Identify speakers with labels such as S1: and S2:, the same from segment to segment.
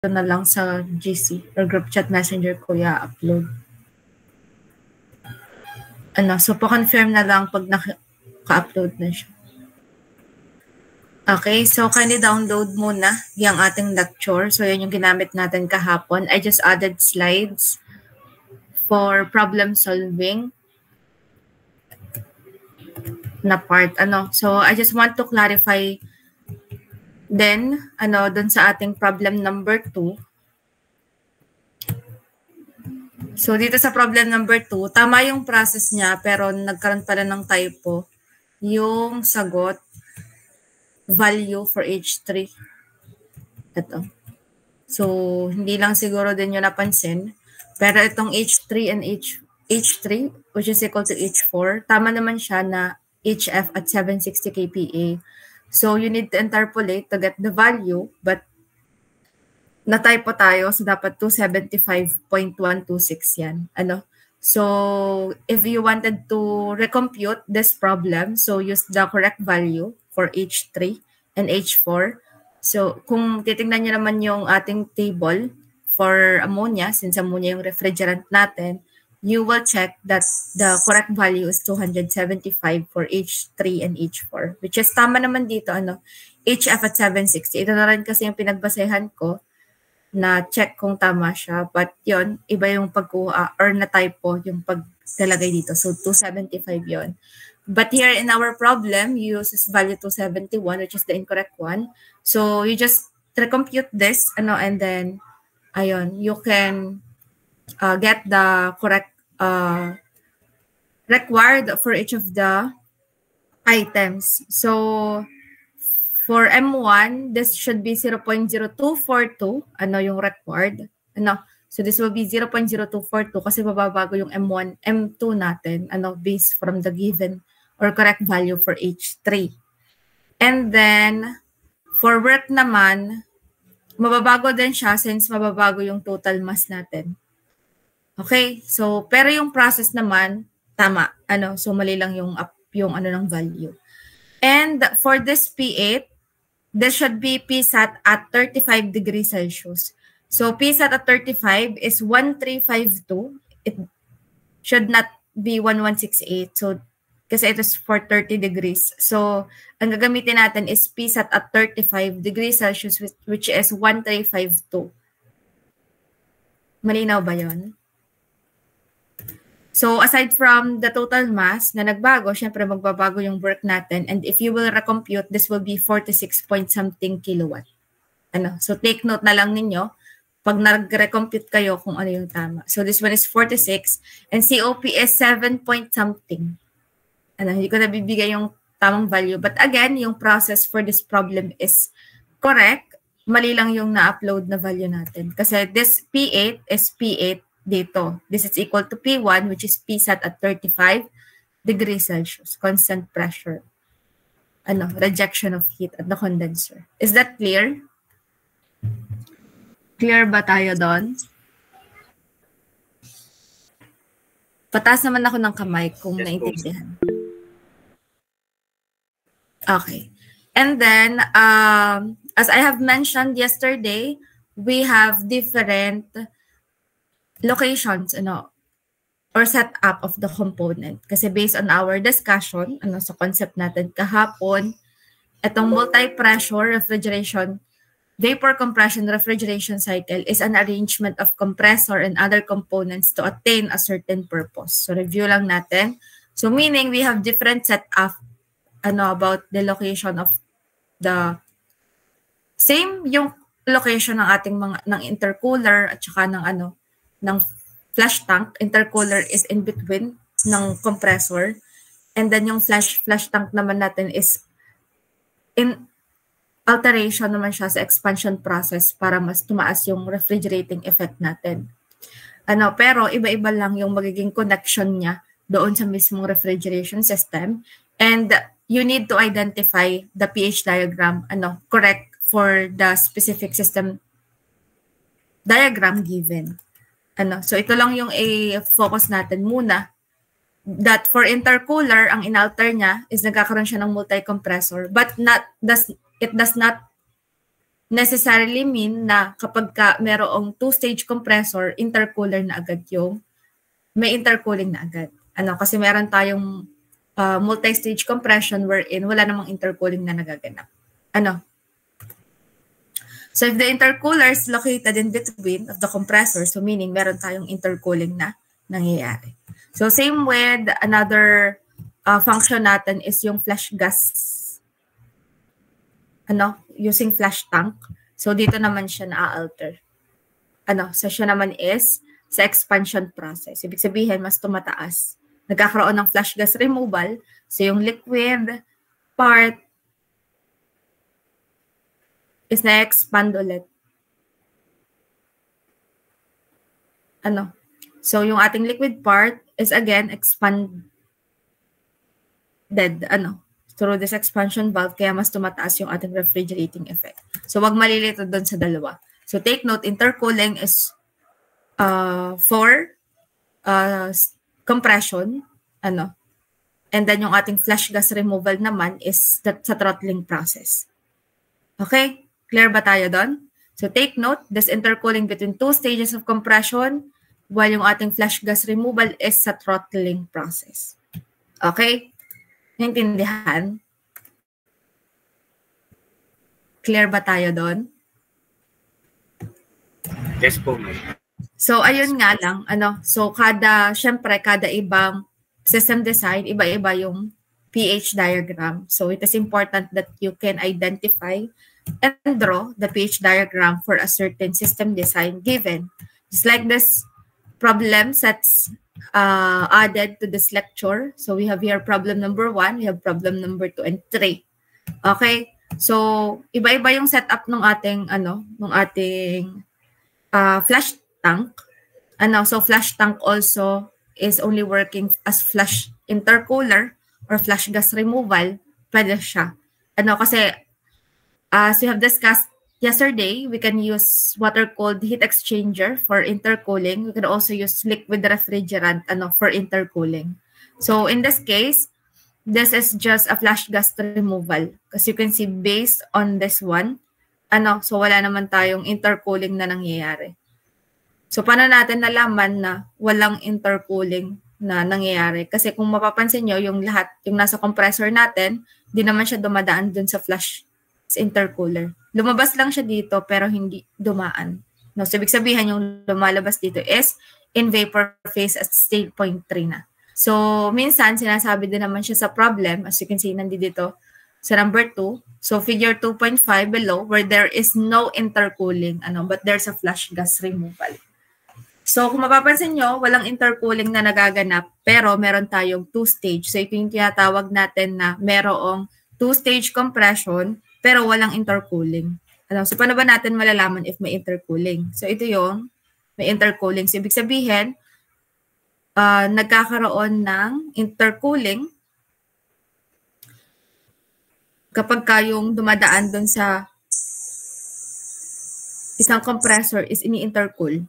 S1: na lang sa GC or group chat messenger ko upload. So pa-confirm na lang pag naka-upload na siya. Okay, so kindly download muna yung ating lecture. So yan yung ginamit natin kahapon. I just added slides for problem solving na part. So I just want to clarify then dun sa ating problem number 2. So dito sa problem number 2, tama yung process niya pero nagkaroon pala ng typo yung sagot value for H3. Ito. So hindi lang siguro din yung napansin, pero itong H3 and H3 which is equal to H4, tama naman siya na HF at 760 kPa. So you need to interpolate to get the value, but na-typo tayo, so dapat 275.126 yan. So if you wanted to recompute this problem, so use the correct value for H3 and H4. So kung titingnan nyo naman yung ating table for ammonia, since ammonia yung refrigerant natin, you will check that the correct value is 275 for H3 and H4, which is tama naman dito, HF at 760. Ito na rin kasi yung pinagbasehan ko na check kung tama siya. But yon iba yung pagkuha or na-typo yung paglalagay dito. So 275 yon. But here in our problem, you use this value 271, which is the incorrect one. So you just recompute this, and then, you can get the correct required for each of the items. So for M1, this should be 0.0242, yung required. So this will be 0.0242 kasi mababago yung M1, M2 natin, based from the given or correct value for H3. And then, for work naman, mababago din siya since mababago yung total mass natin. Okay, so pero yung process naman tama, so mali lang yung ng value. And for this P8, this should be PSAT at 35 degrees Celsius. So PSAT at 35 is 1352. It should not be 1168. So kasi ito is for 30 degrees. So ang gagamitin natin is PSAT at 35 degrees Celsius, which is 1352. Malinaw ba yon? So aside from the total mass na nagbago, syempre magbabago yung work natin. And if you will recompute, this will be 46 point something kilowatt. So take note na lang ninyo pag nag-recompute kayo kung ano yung tama. So this one is 46 and COP is 7 point something. Hindi ko nabibigay yung tamang value. But again, yung process for this problem is correct. Mali lang yung na-upload na value natin. Kasi this P8 is P8 dito. This is equal to P1, which is PSAT at 35 degrees Celsius, constant pressure. Rejection of heat at the condenser. Is that clear? Clear ba tayo doon? Pataas naman ako ng kamay kung naintindihan. Okay. And then, as I have mentioned yesterday, we have different locations, or setup of the component. Kasi based on our discussion, sa concept natin kahapon, itong multi-pressure refrigeration, vapor compression refrigeration cycle is an arrangement of compressor and other components to attain a certain purpose. So review lang natin. So meaning we have different setup, about the location of the same yung location ng ating ng intercooler at saka ng flash tank. Intercooler is in between ng compressor. And then yung flash tank naman natin is in alteration naman siya sa expansion process para mas tumaas yung refrigerating effect natin. Pero iba-iba lang yung magiging connection niya doon sa mismong refrigeration system. And you need to identify the pH diagram, correct for the specific system diagram given. So ito lang yung i-focus natin muna. That for intercooler, ang inalter niya is nagkakaroon siya ng multi-compressor, but it does not necessarily mean na kapag merong two-stage compressor, intercooler na agad yung may intercooling na agad. Kasi meron tayong multi-stage compression wherein wala namang intercooling na nagaganap. So if the intercooler is located in between of the compressor, so meaning meron tayong intercooling na nangyayari. So same with another function natin is yung flash gas, using flash tank. So dito naman siya na-alter. So siya naman is sa expansion process. Ibig sabihin, mas tumataas. Nagkakaroon ng flash gas removal. So yung liquid part is na-expand ulit. So yung ating liquid part is again expanded, through this expansion valve, kaya mas tumataas yung ating refrigerating effect. So wag malilito doon sa dalawa. So take note, intercooling is for compression, and then yung ating flash gas removal naman is sa throttling process. Okay? Clear ba tayo doon? So take note, this intercooling between two stages of compression, while yung ating flash gas removal is sa throttling process. Okay? Naintindihan? Clear ba tayo doon?
S2: Yes po.
S1: So, ayun nga lang, so syempre, kada ibang system design, iba-iba yung pH diagram. So, it is important that you can identify and draw the pH diagram for a certain system design given. Just like this problem that's added to this lecture. So, we have here problem number 1, we have problem number 2 and 3. Okay? So, iba-iba yung setup ng ating, flash tank. So flash tank also is only working as flash intercooler or flash gas removal. Pwede siya. Kasi as we have discussed yesterday, we can use water-cooled heat exchanger for intercooling. We can also use liquid refrigerant for intercooling. So in this case, this is just a flash gas removal. As you can see, based on this one, so wala naman tayong intercooling na nangyayari. So paano natin nalaman na walang intercooling na nangyayari? Kasi kung mapapansin nyo, yung lahat, yung nasa compressor natin, di naman siya dumadaan dun sa flash sa intercooler. Lumabas lang siya dito pero hindi dumaan. So ibig sabihin yung lumalabas dito is in vapor phase at state point 3 na. So minsan sinasabi din naman siya sa problem, as you can see nandito sa number 2. So figure 2.5 below where there is no intercooling, but there's a flash gas removal. So kung mapapansin nyo, walang intercooling na nagaganap pero meron tayong two-stage. So ito yung tinatawag natin na merong two-stage compression pero walang intercooling. So paano ba natin malalaman if may intercooling? So ito yung may intercooling. So ibig sabihin, nagkakaroon ng intercooling kapag kayong dumadaan dun sa isang compressor is ini-intercool,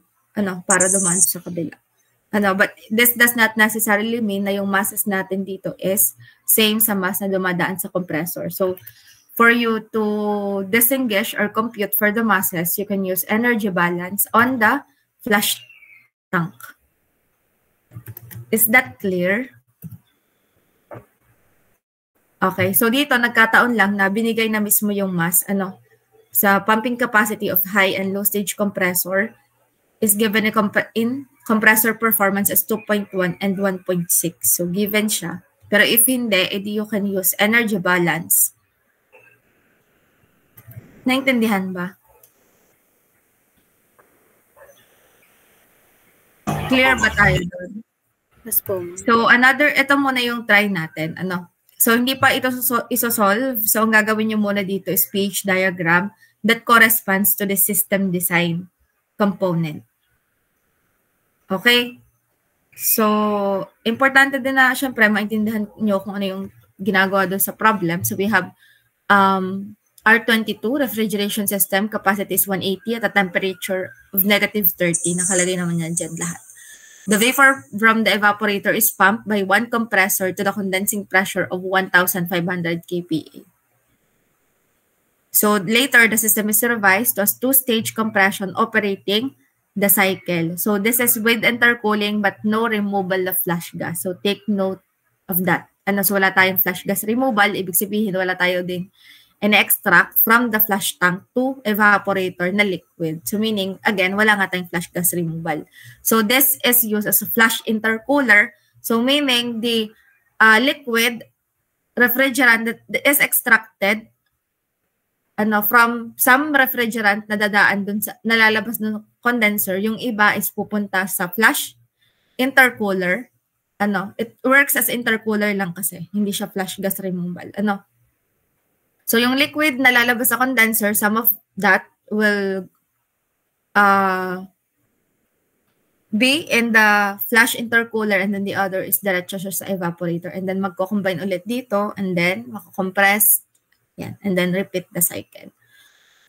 S1: para dumaan sa kabila. But this does not necessarily mean na yung masses natin dito is same sa mass na dumadaan sa compressor. So, for you to distinguish or compute for the masses, you can use energy balance on the flash tank. Is that clear? Okay, so dito nagkataon lang na binigay na mismo yung mass, sa pumping capacity of high and low stage compressor is given in compressor performance as 2.1 and 1.6. So given siya. Pero if hindi, edi you can use energy balance. Naintindihan ba? Clear ba tayo doon?
S3: Yes po.
S1: So ito muna yung try natin, So, hindi pa ito isosolve. So, ang gagawin nyo muna dito is pH diagram that corresponds to the system design component. Okay? So, importante din na, syempre, maintindihan nyo kung ano yung ginagawa doon sa problem. So, we have R22, refrigeration system, capacity is 180 at a temperature of -30. Nakalagay naman yan dyan lahat. The vapor from the evaporator is pumped by one compressor to the condensing pressure of 1,500 kPa. So later, the system is revised to a two-stage compression operating the cycle. So this is with intercooling but no removal of flash gas. So take note of that. Ano, so wala tayong flash gas removal, ibig sabihin wala tayo din in-extract from the flash tank to evaporator na liquid. So meaning, again, wala nga tayong flash gas removal. So this is used as a flash intercooler. So meaning the liquid refrigerant that is extracted from some refrigerant na dadaan dun sa nalalabas ng condenser, yung iba is pupunta sa flash intercooler. It works as intercooler lang kasi, hindi siya flash gas removal. So yung liquid na lalabas sa condenser, some of that will be in the flash intercooler and then the other is diretso siya sa evaporator and then magko-combine ulit dito and then mako-compress. Yan, and then repeat the cycle.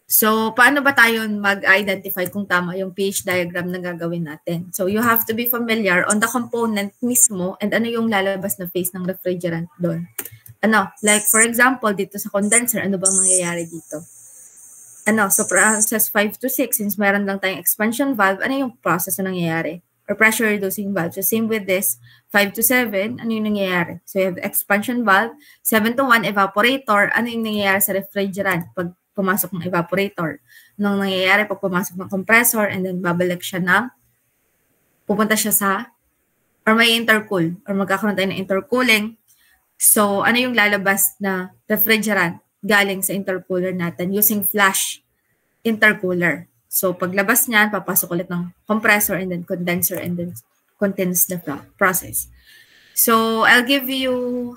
S1: So, paano ba tayo mag-identify kung tama yung pH diagram na gagawin natin? So, you have to be familiar on the component mismo and ano yung lalabas na phase ng refrigerant doon. Like for example, dito sa condenser, ano bang nangyayari dito? So process 5 to 6, since meron lang tayong expansion valve, ano yung process na nangyayari? Or pressure reducing valve. So same with this, 5 to 7, ano yung nangyayari? So you have expansion valve, 7 to 1, evaporator, ano yung nangyayari sa refrigerant pag pumasok ng evaporator? Anong nangyayari pag pumasok ng compressor and then babalik siya pupunta siya or may intercool, or magkakaroon tayo ng intercooling. So ano yung lalabas na refrigerant galing sa intercooler natin using flash intercooler. So, paglabas niyan, papasok ulit ng compressor and then condenser and then continues the process. So, I'll give you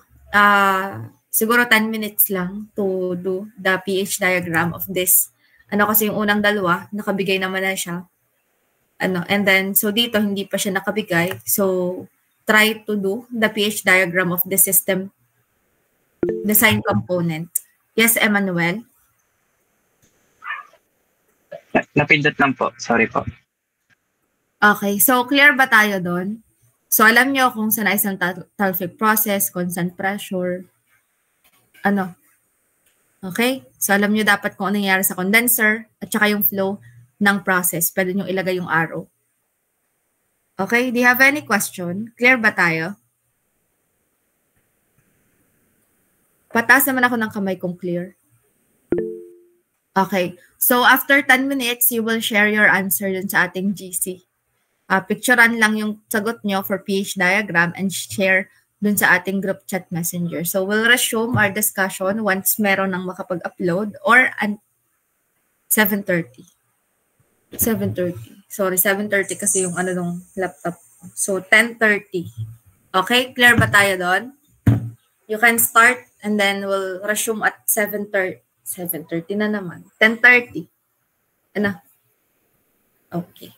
S1: siguro 10 minutes lang to do the pH diagram of this. Kasi yung unang dalawa, nakabigay naman na siya. And then, so dito, hindi pa siya nakabigay. So, try to do the pH diagram of the system design component. Yes, Emmanuel?
S2: Napindot lang po. Sorry po.
S1: Okay. So, clear ba tayo doon? So, alam nyo kung saan isang Talfic process, constant pressure, Okay? So, alam nyo dapat kung ano nangyayari sa condenser at saka yung flow ng process. Pwede nyo ilagay yung arrow. Okay? Do you have any question? Clear ba tayo? Pataas naman ako ng kamay kung clear. Okay. So, after 10 minutes, you will share your answer dun sa ating GC. Picturean lang yung sagot nyo for pH diagram and share dun sa ating group chat messenger. So, we'll resume our discussion once meron nang makapag-upload or 7:30. 7:30. Sorry, 7:30 kasi yung nung laptop. So, 10:30. Okay? Clear ba tayo doon? You can start and then we'll resume at 7:30. 7:30 na naman. 10:30. Okay.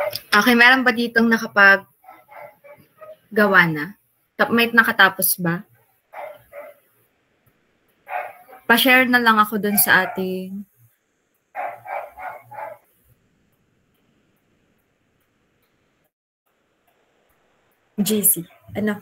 S1: Okay, meron ba ditong nakapag-gawa na? May nakatapos ba? Pa-share na lang ako dun sa ating GC. Ano?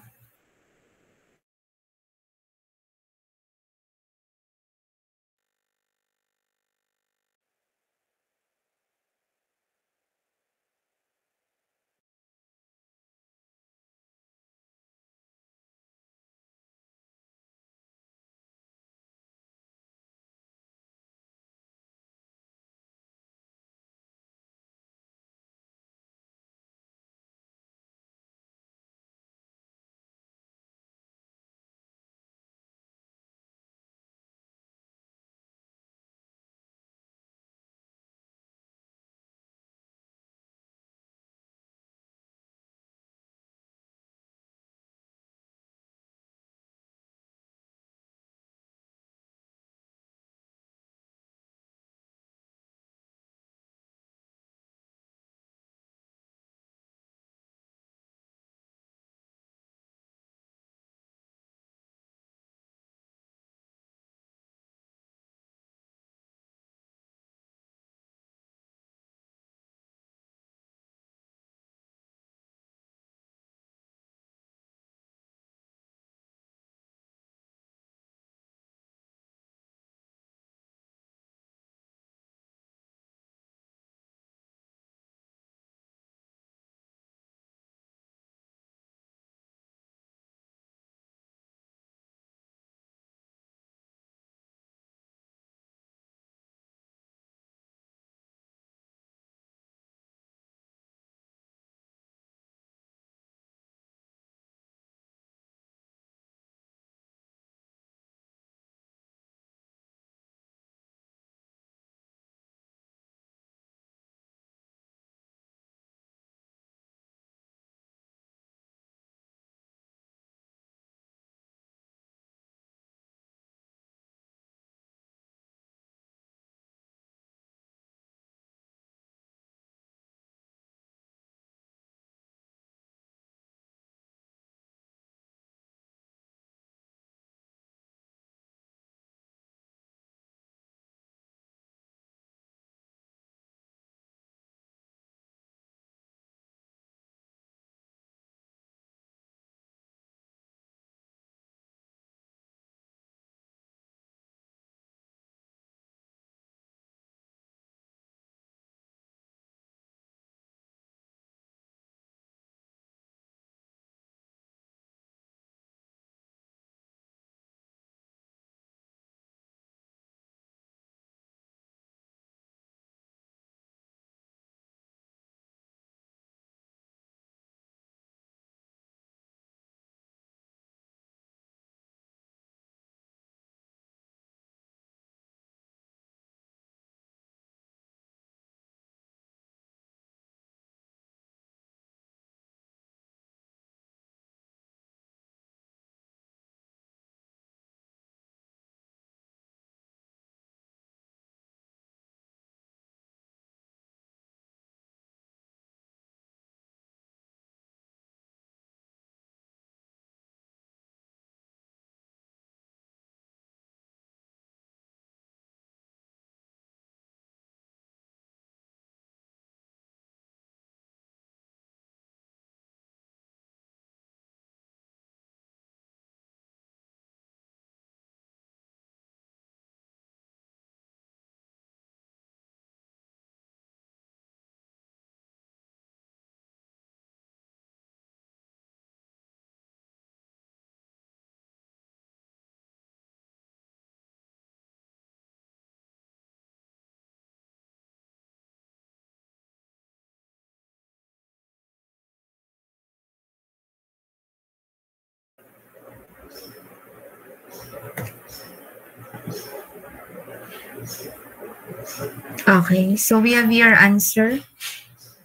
S1: Okay, so we have your answer.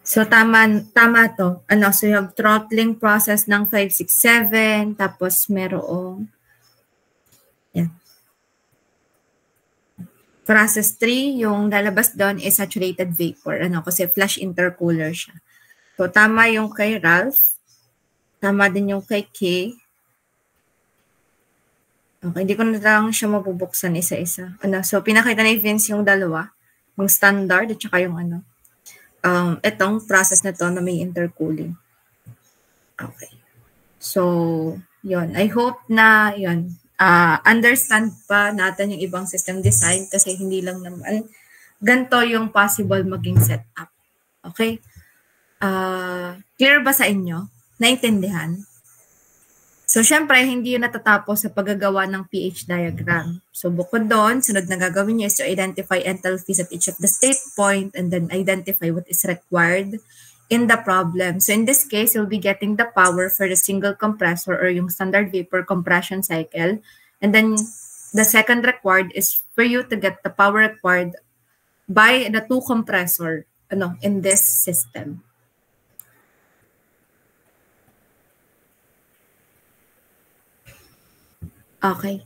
S1: So tama to. So you have throttling process ng 567, tapos merong process 3, yung lalabas doon is saturated vapor, kasi flash intercooler siya. So, tama yung kay Ralph. Tama din yung kay Kay. Okay, hindi ko na lang siya mabubuksan isa-isa. So, pinakita ni Vince yung dalawa. Yung standard at saka yung itong process na to na may intercooling. Okay. So, yun. I hope na, yun, understand pa natin yung ibang system design kasi hindi lang naman ganito yung possible maging setup. Okay? Clear ba sa inyo? Naintindihan? So, syempre, hindi yun natatapos sa paggagawa ng pH diagram. So, bukod doon, sunod na gagawin nyo is to identify enthalpies at each of the state point and then identify what is required in the problem. So, in this case, you'll be getting the power for the single compressor or yung standard vapor compression cycle. And then, the second required is for you to get the power required by the two compressor in this system. Okay.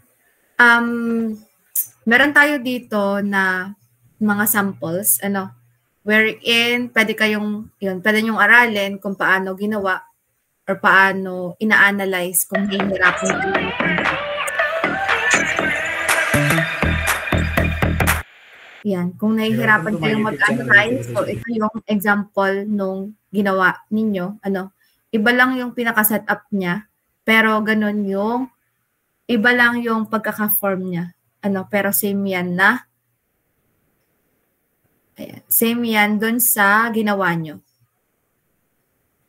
S1: Meron tayo dito na mga samples, wherein pwede nyong aralin kung paano ginawa or paano ina-analyze kung hihirapan kayo. Yan, kung nahihirapan kayong mag-analyze, so ito yung example nung ginawa ninyo, iba lang yung pinaka-setup niya, pero ganun yung iba lang yung pagkaka-form niya. Pero same yan na. Ayan. Same yan dun sa ginawa nyo.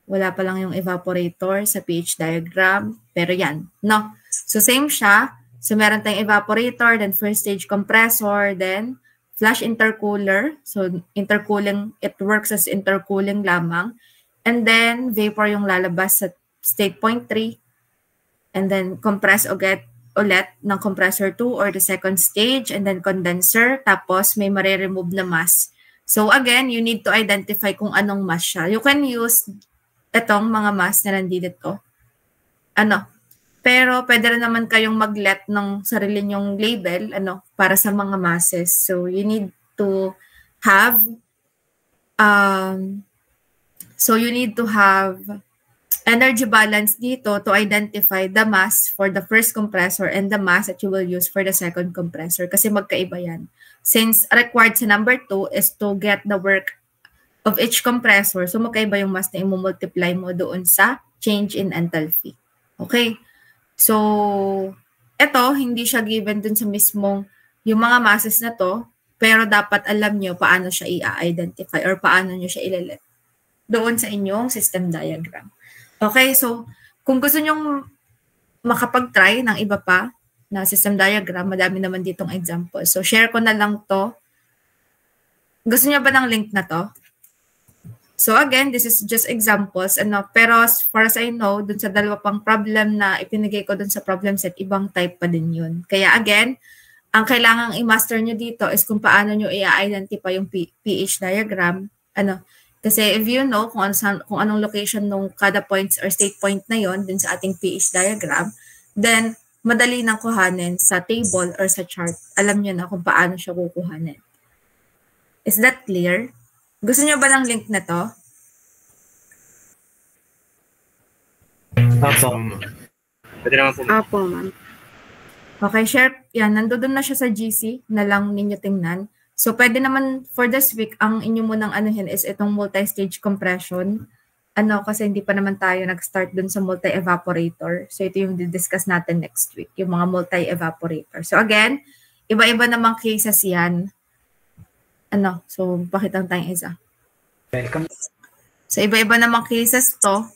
S1: Wala pa lang yung evaporator sa pH diagram. Pero yan. No. So same siya. So meron tayong evaporator, then first stage compressor, then flash intercooler. So intercooling, it works as intercooling lamang. And then vapor yung lalabas sa state point 3. And then compress ulit ng compressor 2 or the second stage, and then condenser, tapos may mare-remove na mass. So again, you need to identify kung anong mass siya. You can use itong mga mass na nandito. Pero pwede rin naman kayong mag-let ng sarili nyong label para sa mga masses. So you need to have energy balance dito to identify the mass for the first compressor and the mass that you will use for the second compressor kasi magkaiba yan. Since required sa number 2 is to get the work of each compressor, so magkaiba yung mass na i-multiply mo doon sa change in enthalpy. Okay? So, ito, hindi siya given dun sa mismong yung mga masses na to, pero dapat alam nyo paano siya i-identify or paano nyo siya ilalet doon sa inyong system diagram. Okay, so kung gusto nyong makapag-try ng iba pa na system diagram, madami naman ditong example. So share ko na lang to. Gusto niyo ba ng link na to? So again, this is just examples. Pero as far as I know, dun sa dalawa pang problem na ipinigay ko dun sa problem set, ibang type pa din yun. Kaya again, ang kailangang i-master nyo dito is kung paano nyo i-identify yung pH diagram. Kasi if you know kung anong location ng kada points or state point na yon din sa ating pH diagram, then madali nang kuhanin sa table or sa chart. Alam niyo na kung paano siya kukuhanin. Is that clear? Gusto niyo ba ng link na to?
S2: Opo. Pwede naman po.
S1: Opo, ma'am. Okay, share. Yan, nandoon na siya sa GC na lang ninyo tingnan. So, pwede naman for this week, ang inyo munang anuhin is itong multi-stage compression. Kasi hindi pa naman tayo nag-start dun sa multi-evaporator. So, ito yung di-discuss natin next week, yung mga multi-evaporator. So, again, iba-iba namang cases yan. So, pakitang tayong isa.
S2: Welcome.
S1: So, iba-iba namang cases to.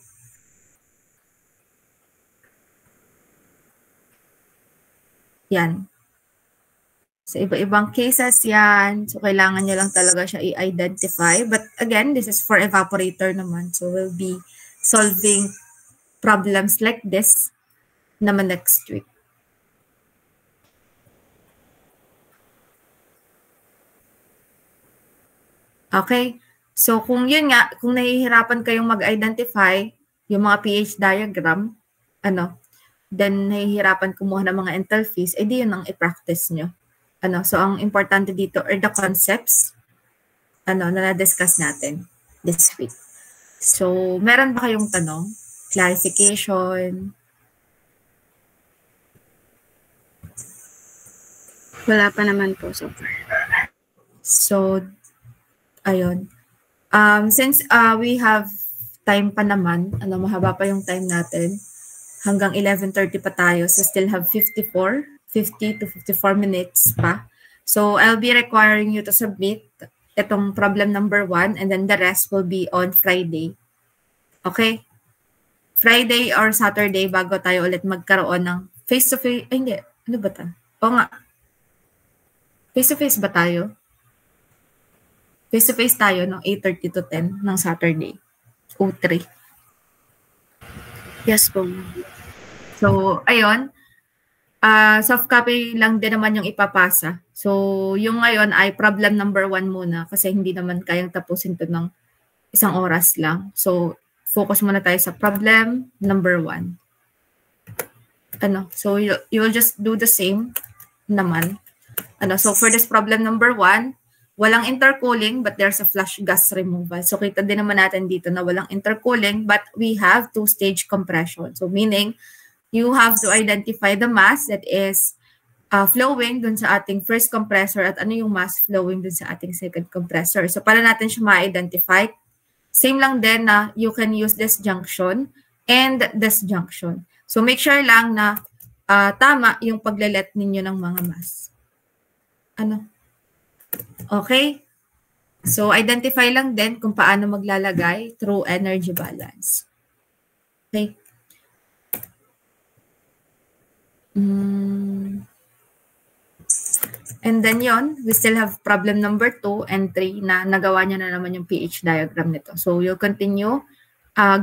S1: Yan. So, iba-ibang cases yan. So, kailangan nyo lang talaga siya i-identify. But again, this is for evaporator naman. So, we'll be solving problems like this naman next week. Okay? So, kung yun nga, kung nahihirapan kayong mag-identify yung mga pH diagram, then nahihirapan kumuha ng mga enthalpies, di yun ang i-practice nyo. So, ang importante dito are the concepts na na-discuss natin this week. So, meron ba kayong tanong? Clarification?
S3: Wala pa naman po so far.
S1: So, ayun. Since we have time pa naman, mahaba pa yung time natin, hanggang 11:30 pa tayo, so still have 50 to 54 minutes pa. So, I'll be requiring you to submit itong problem number 1 and then the rest will be on Friday. Okay? Friday or Saturday bago tayo ulit magkaroon ng face-to-face. Ay, hindi. Ano ba ta? O nga. Face-to-face ba tayo? Face-to-face tayo ng 8:30 to 10 ng Saturday. O3.
S3: Yes po.
S1: So, ayun. Soft copy lang din naman yung ipapasa. So, yung ngayon ay problem number 1 muna kasi hindi naman kayang tapusin to ng isang oras lang. So, focus muna tayo sa problem number 1. So, you will just do the same naman. So, for this problem number 1, walang intercooling but there's a flash gas removal. So, kita din naman natin dito na walang intercooling but we have two-stage compression. So, meaning, you have to identify the mass that is flowing dun sa ating first compressor at ano yung mass flowing dun sa ating second compressor. So, para natin siya ma-identify, same lang din na you can use this junction and this junction. So, make sure lang na tama yung paglelet ninyo ng mga mass. Okay? So, identify lang din kung paano maglalagay through energy balance. Okay? And then yon, we still have problem number 2 and 3 na nagawa niya na naman yung pH diagram nito. So, you'll continue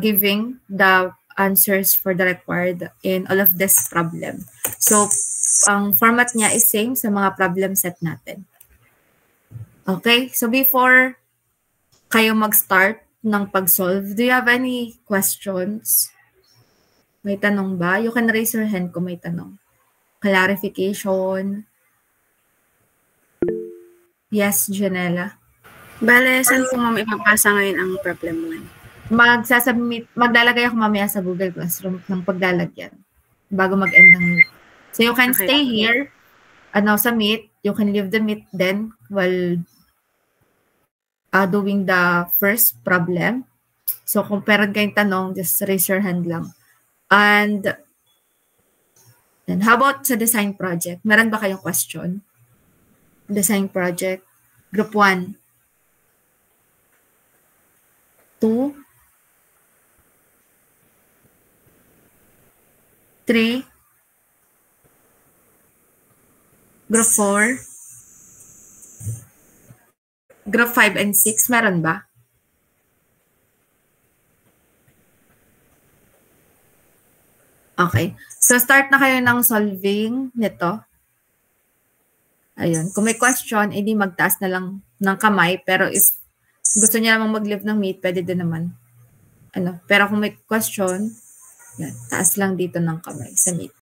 S1: giving the answers for the required in all of this problem. So, ang format niya is same sa mga problem set natin. Okay? So, before kayo mag-start ng pag-solve, do you have any questions? May tanong ba? You can raise your hand kung may tanong. Clarification? Yes, Janela.
S3: Bale, saan po ma'am ipapasa ngayon ang problem 1?
S1: Maglalagay ako mamaya sa Google Classroom ng paglalagyan bago mag-end ng meet. So you can stay here, sa meet. You can leave the meet then while doing the first problem. So kung meron kayong tanong, just raise your hand lang. And then how about sa design project? Meron ba kayong question? Design project, group 1, 2, 3, group 4, group 5 and 6, meron ba? Okay. So, start na kayo ng solving nito. Ayun. Kung may question, edi magtaas na lang ng kamay. Pero if gusto niya namang mag-leave ng meet, pwede din naman. Pero kung may question, yan, taas lang dito ng kamay sa meet.